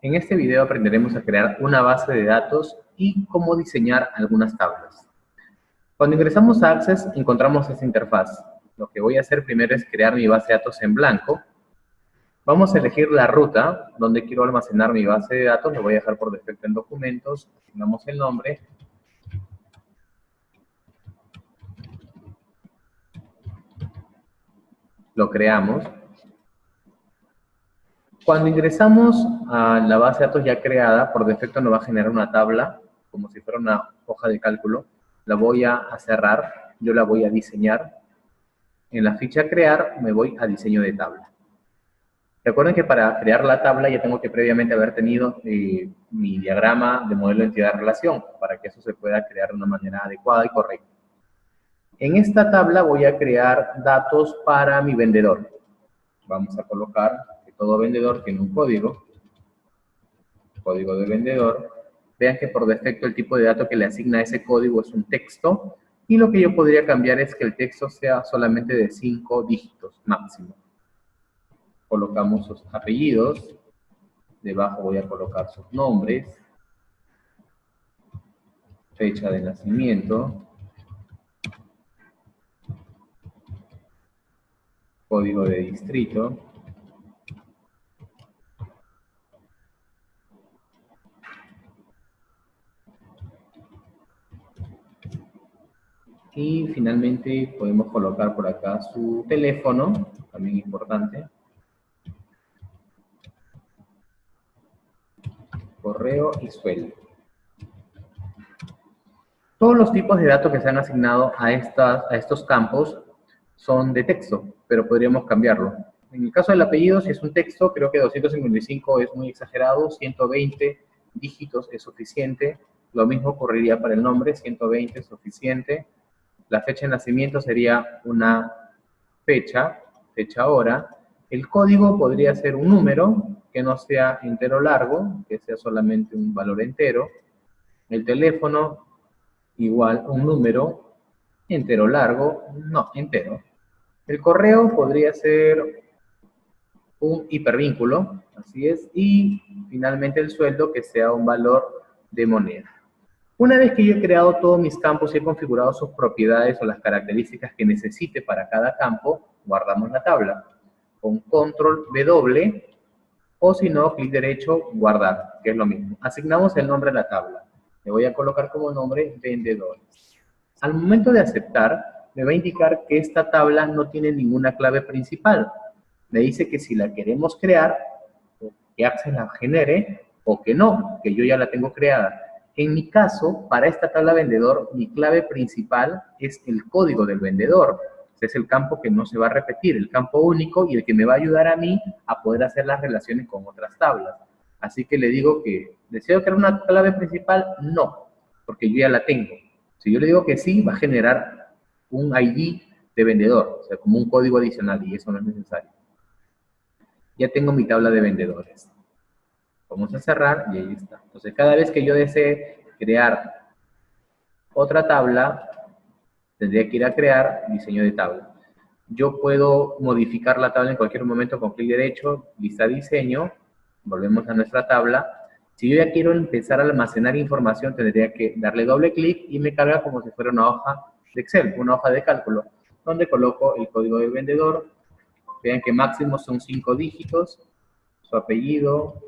En este video aprenderemos a crear una base de datos y cómo diseñar algunas tablas. Cuando ingresamos a Access encontramos esta interfaz. Lo que voy a hacer primero es crear mi base de datos en blanco. Vamos a elegir la ruta donde quiero almacenar mi base de datos. Lo voy a dejar por defecto en documentos. Asignamos el nombre. Lo creamos. Cuando ingresamos a la base de datos ya creada, por defecto nos va a generar una tabla, como si fuera una hoja de cálculo. La voy a cerrar, yo la voy a diseñar. En la ficha crear me voy a diseño de tabla. Recuerden que para crear la tabla ya tengo que previamente haber tenido mi diagrama de modelo de entidad-relación, para que eso se pueda crear de una manera adecuada y correcta. En esta tabla voy a crear datos para mi vendedor. Vamos a colocar que todo vendedor tiene un código de vendedor. Vean que por defecto el tipo de dato que le asigna a ese código es un texto, y lo que yo podría cambiar es que el texto sea solamente de 5 dígitos máximo. Colocamos sus apellidos, debajo voy a colocar sus nombres, fecha de nacimiento, código de distrito, y finalmente podemos colocar por acá su teléfono, también importante, correo y sueldo. Todos los tipos de datos que se han asignado a estos campos son de texto, pero podríamos cambiarlo. En el caso del apellido, si es un texto, creo que 255 es muy exagerado, 120 dígitos es suficiente. Lo mismo ocurriría para el nombre, 120 es suficiente. La fecha de nacimiento sería una fecha hora. El código podría ser un número, que no sea entero largo, que sea solamente un valor entero. El teléfono, igual un número, entero largo, no, entero. El correo podría ser un hipervínculo, así es, y finalmente el sueldo que sea un valor de moneda. Una vez que yo he creado todos mis campos y he configurado sus propiedades o las características que necesite para cada campo, guardamos la tabla. Con control W, o si no, clic derecho, guardar, que es lo mismo. Asignamos el nombre a la tabla. Le voy a colocar como nombre vendedores. Al momento de aceptar, me va a indicar que esta tabla no tiene ninguna clave principal. Me dice que si la queremos crear, que Access la genere, o que no, que yo ya la tengo creada. En mi caso, para esta tabla vendedor, mi clave principal es el código del vendedor. Es el campo que no se va a repetir, el campo único y el que me va a ayudar a mí a poder hacer las relaciones con otras tablas. Así que le digo que, ¿deseo crear una clave principal? No, porque yo ya la tengo. Si yo le digo que sí, va a generar un ID de vendedor, o sea, como un código adicional, y eso no es necesario. Ya tengo mi tabla de vendedores. Vamos a cerrar y ahí está. Entonces, cada vez que yo desee crear otra tabla, tendría que ir a crear diseño de tabla. Yo puedo modificar la tabla en cualquier momento con clic derecho, lista diseño, volvemos a nuestra tabla. Si yo ya quiero empezar a almacenar información, tendría que darle doble clic y me carga como si fuera una hoja de Excel, una hoja de cálculo, donde coloco el código del vendedor. Vean que máximo son 5 dígitos, su apellido,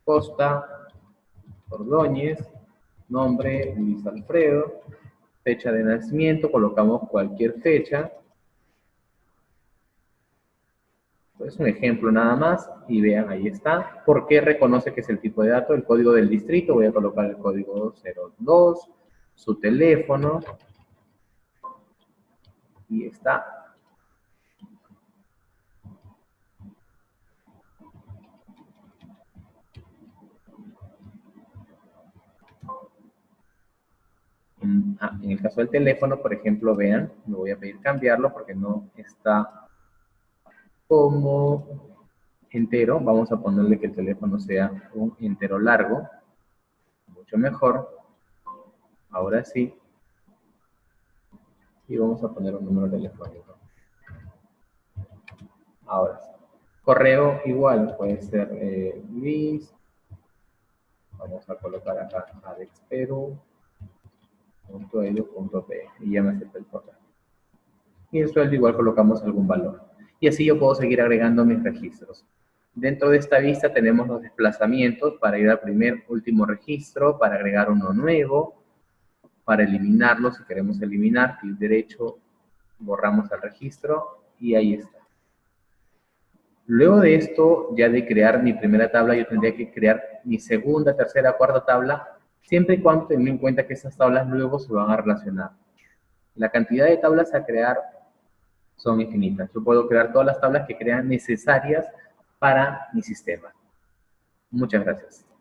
Costa, Ordóñez, nombre Luis Alfredo, fecha de nacimiento, colocamos cualquier fecha. Es un ejemplo nada más y vean, ahí está. ¿Por qué reconoce que es el tipo de dato? El código del distrito, voy a colocar el código 02, su teléfono y está. En el caso del teléfono, por ejemplo, vean, me voy a pedir cambiarlo porque no está como entero. Vamos a ponerle que el teléfono sea un entero largo, mucho mejor. Ahora sí. Y vamos a poner un número telefónico. Ahora sí. Correo igual, puede ser Luis Vamos a colocar acá adexperu.edu.pe y ya me acepta el portal. Y el sueldo igual colocamos algún valor. Y así yo puedo seguir agregando mis registros. Dentro de esta vista tenemos los desplazamientos para ir al último registro, para agregar uno nuevo, para eliminarlo, si queremos eliminar, clic derecho, borramos el registro y ahí está. Luego de esto, ya de crear mi primera tabla, yo tendría que crear mi segunda, tercera, cuarta tabla, siempre y cuando tenga en cuenta que esas tablas luego se van a relacionar. La cantidad de tablas a crear son infinitas. Yo puedo crear todas las tablas que crean necesarias para mi sistema. Muchas gracias.